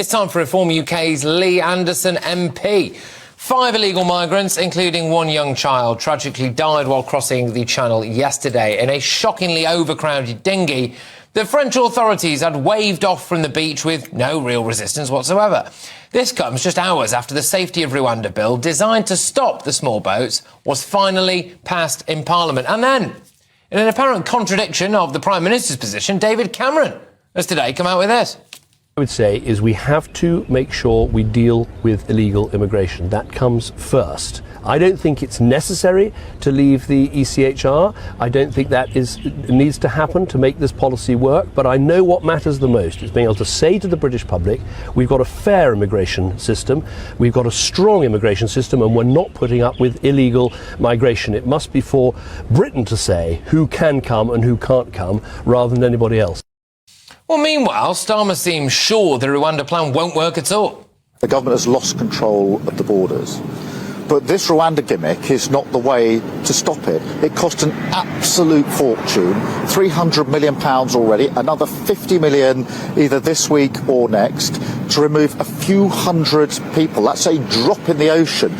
It's time for Reform UK's Lee Anderson MP. 5 illegal migrants, including 1 young child, tragically died while crossing the Channel yesterday in a shockingly overcrowded dinghy that French authorities had waved off from the beach with no real resistance whatsoever. This comes just hours after the Safety of Rwanda bill, designed to stop the small boats, was finally passed in Parliament. And then, in an apparent contradiction of the Prime Minister's position, David Cameron has today come out with this. I would say is we have to make sure we deal with illegal immigration. That comes first. I don't think it's necessary to leave the ECHR. I don't think that needs to happen to make this policy work. But I know what matters the most is being able to say to the British public, we've got a fair immigration system, we've got a strong immigration system, and we're not putting up with illegal migration. It must be for Britain to say who can come and who can't come, rather than anybody else. Well, meanwhile, Starmer seems sure the Rwanda plan won't work at all. The government has lost control of the borders. But this Rwanda gimmick is not the way to stop it. It cost an absolute fortune, £300 million already, another 50 million either this week or next, to remove a few hundred people. That's a drop in the ocean.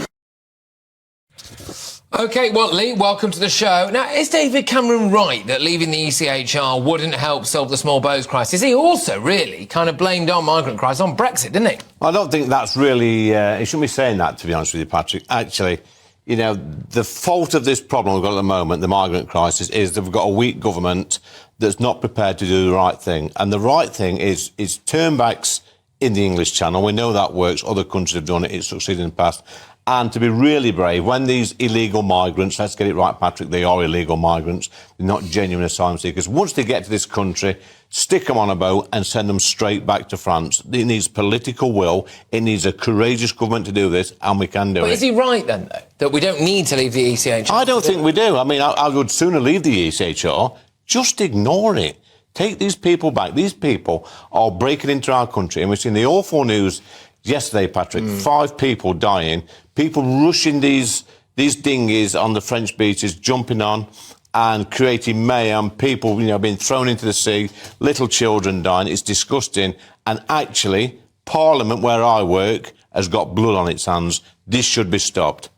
OK, well, Lee, welcome to the show. Now, is David Cameron right that leaving the ECHR wouldn't help solve the small boats crisis? He also really kind of blamed our migrant crisis on Brexit, didn't he? I don't think that's really... he shouldn't be saying that, to be honest with you, Patrick. Actually, you know, the fault of this problem we've got at the moment, the migrant crisis, is that we've got a weak government that's not prepared to do the right thing. And the right thing is turnbacks in the English Channel. We know that works. Other countries have done it. It's succeeded in the past. And to be really brave, when these illegal migrants, let's get it right, Patrick, they are illegal migrants, they're not genuine asylum seekers. Once they get to this country, stick them on a boat and send them straight back to France. It needs political will, it needs a courageous government to do this, and we can do it. But is he right, then, though, that we don't need to leave the ECHR? I don't think we do. I mean, I would sooner leave the ECHR. Just ignore it. Take these people back. These people are breaking into our country, and we've seen the awful news yesterday, Patrick, 5 people dying, people rushing these dinghies on the French beaches, jumping on and creating mayhem, people, you know, being thrown into the sea, little children dying. It's disgusting. And actually, Parliament, where I work, has got blood on its hands. This should be stopped.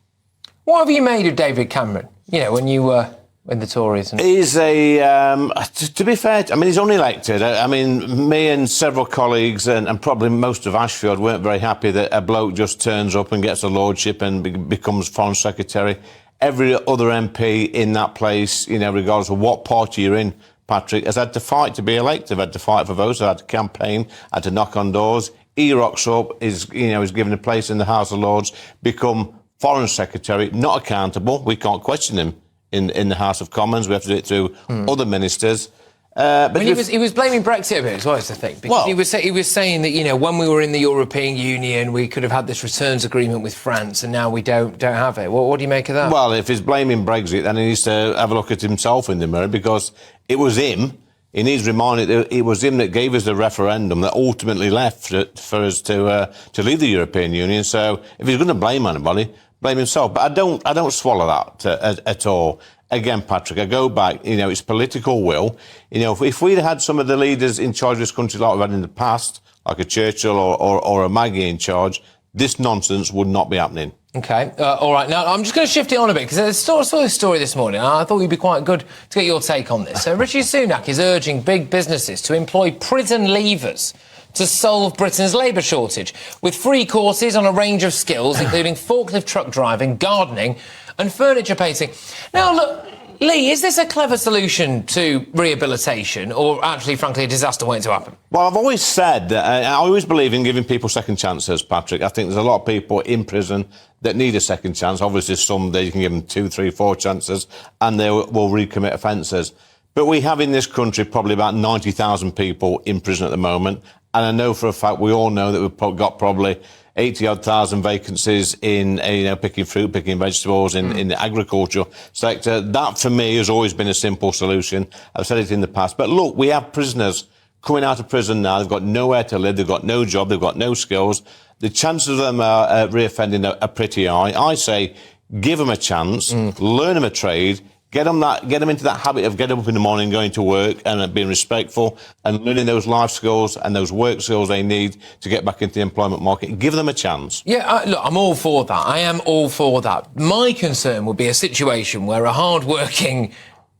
What have you made of David Cameron, you know, when you were with the Tories? He's to be fair, I mean, he's unelected. I mean, me and several colleagues and probably most of Ashfield weren't very happy that a bloke just turns up and gets a lordship and becomes Foreign Secretary. Every other MP in that place, you know, regardless of what party you're in, Patrick, has had to fight to be elected, had to fight for votes, had to campaign, had to knock on doors. He rocks up, is given a place in the House of Lords, become Foreign Secretary, not accountable. We can't question him in the House of Commons. We have to do it through other ministers. But I mean, he was blaming Brexit a bit as well, is the thing. Because he was saying that, you know, when we were in the European Union, we could have had this returns agreement with France, and now we don't have it. What do you make of that? Well, if he's blaming Brexit, then he needs to have a look at himself in the mirror, because it was him. He needs reminded that it was him that gave us the referendum that ultimately left for us to leave the European Union. So if he's going to blame anybody, blame himself. But I don't swallow that at all. Again, Patrick, I go back, you know, it's political will. You know, if we'd had some of the leaders in charge of this country like we've had in the past, like a Churchill or a Maggie in charge, this nonsense would not be happening. OK, all right. Now, I'm just going to shift it on a bit, because I saw this story this morning, and I thought it'd be quite good to get your take on this. So Rishi Sunak is urging big businesses to employ prison leavers to solve Britain's labour shortage, with free courses on a range of skills, including forklift truck driving, gardening and furniture painting. Now, look, Lee, is this a clever solution to rehabilitation, or actually, frankly, a disaster waiting to happen? Well, I've always said that I always believe in giving people second chances, Patrick. I think there's a lot of people in prison that need a second chance. Obviously, some days you can give them 2, 3, 4 chances and they will recommit offences. But we have in this country probably about 90,000 people in prison at the moment. And I know for a fact, we all know that we've got probably 80,000 vacancies in, picking fruit, picking vegetables in the agricultural sector. That, for me, has always been a simple solution. I've said it in the past. But look, we have prisoners coming out of prison now. They've got nowhere to live. They've got no job. They've got no skills. The chances of them reoffending are pretty high. I say, give them a chance, learn them a trade, Get them into that habit of getting up in the morning, going to work, and being respectful, and learning those life skills and those work skills they need to get back into the employment market. Give them a chance. Yeah, look, I'm all for that. I am all for that. My concern would be a situation where a hard-working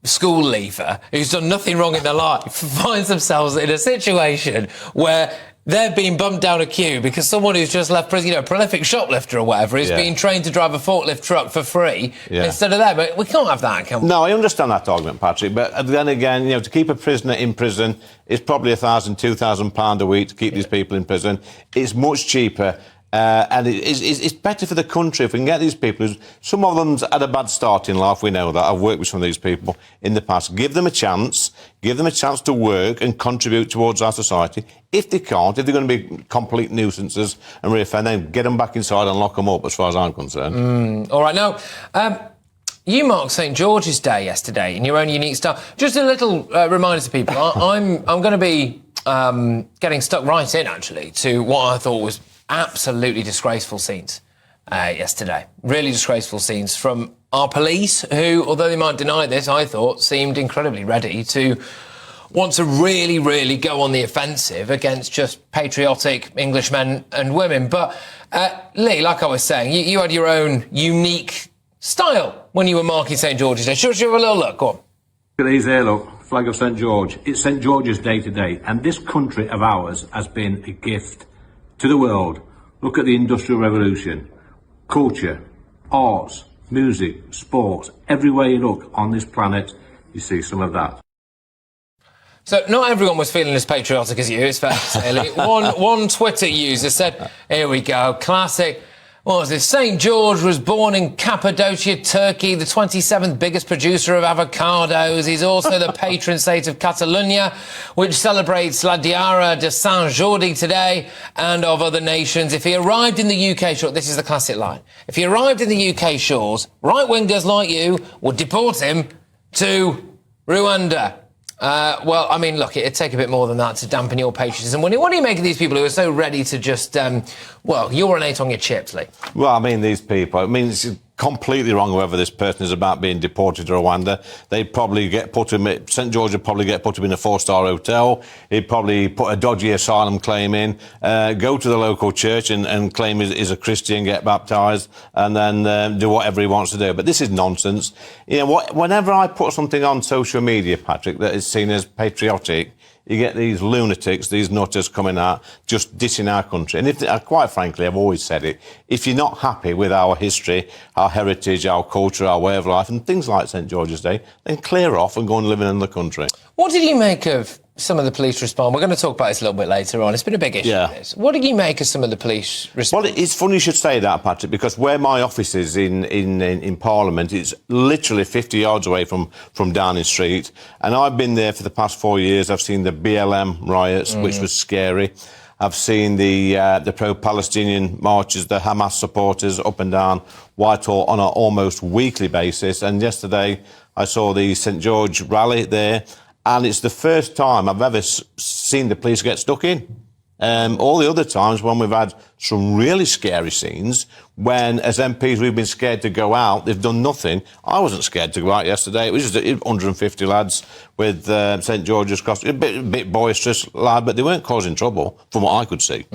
school leaver who's done nothing wrong in their life finds themselves in a situation where they're being bumped down a queue because someone who's just left prison, a prolific shoplifter or whatever, is being trained to drive a forklift truck for free instead of that. But we can't have that, can we? No, I understand that argument, Patrick. But then again, to keep a prisoner in prison is probably £1,000, £2,000 a week to keep these people in prison. It's much cheaper. And it's better for the country if we can get these people. Some of them's had a bad start in life, we know that. I've worked with some of these people in the past. Give them a chance to work and contribute towards our society. If they can't, if they're going to be complete nuisances and reoffend, then get them back inside and lock them up, as far as I'm concerned. All right, now, you marked St George's Day yesterday in your own unique style. Just a little reminder to people, I'm going to be getting stuck right in, actually, to what I thought was absolutely disgraceful scenes yesterday. Really disgraceful scenes from our police, who, although they might deny this, I thought seemed incredibly ready to want to really, really go on the offensive against just patriotic Englishmen and women. But, Lee, like I was saying, you had your own unique style when you were marking St George's Day. Should we have a little look? Go on. Look at these here, look. Flag of St George. It's St George's Day today, and this country of ours has been a gift to the world. Look at the Industrial Revolution. Culture, arts, music, sports. Everywhere you look on this planet, you see some of that. So not everyone was feeling as patriotic as you, it's fair to say, Lee. One Twitter user said, here we go, classic. What was this? St George was born in Cappadocia, Turkey, the 27th biggest producer of avocados. He's also the patron saint of Catalonia, which celebrates La Diara de Saint Jordi today, and of other nations. If he arrived in the UK shores, this is the classic line, if he arrived in the UK shores, right-wingers like you would deport him to Rwanda. Well, I mean, look, it'd take a bit more than that to dampen your patriotism. What do you make of these people who are so ready to just, urinate on your chips, Lee? Well, I mean, these people, it's completely wrong whoever this person is about being deported to Rwanda. They'd probably St George would probably get put him in a 4-star hotel. He'd probably put a dodgy asylum claim in, go to the local church and claim he's a Christian, get baptised, and then do whatever he wants to do. But this is nonsense. Whenever I put something on social media, Patrick, that is seen as patriotic, you get these lunatics, these nutters coming out, just dissing our country. And quite frankly, I've always said it, if you're not happy with our history, our heritage, our culture, our way of life, and things like St George's Day, then clear off and go and live in another country. What did you make of some of the police response? We're going to talk about this a little bit later on. It's been a big issue. Yeah. This. What did you make of some of the police response? Well, it's funny you should say that, Patrick, because where my office is in Parliament, it's literally 50 yards away from Downing Street. And I've been there for the past 4 years. I've seen the BLM riots, which was scary. I've seen the pro-Palestinian marches, the Hamas supporters up and down Whitehall on an almost weekly basis. And yesterday I saw the St George rally there. And it's the first time I've ever seen the police get stuck in. All the other times when we've had some really scary scenes, when as MPs we've been scared to go out, they've done nothing. I wasn't scared to go out yesterday. It was just 150 lads with St George's costume, a bit boisterous lad, but they weren't causing trouble from what I could see.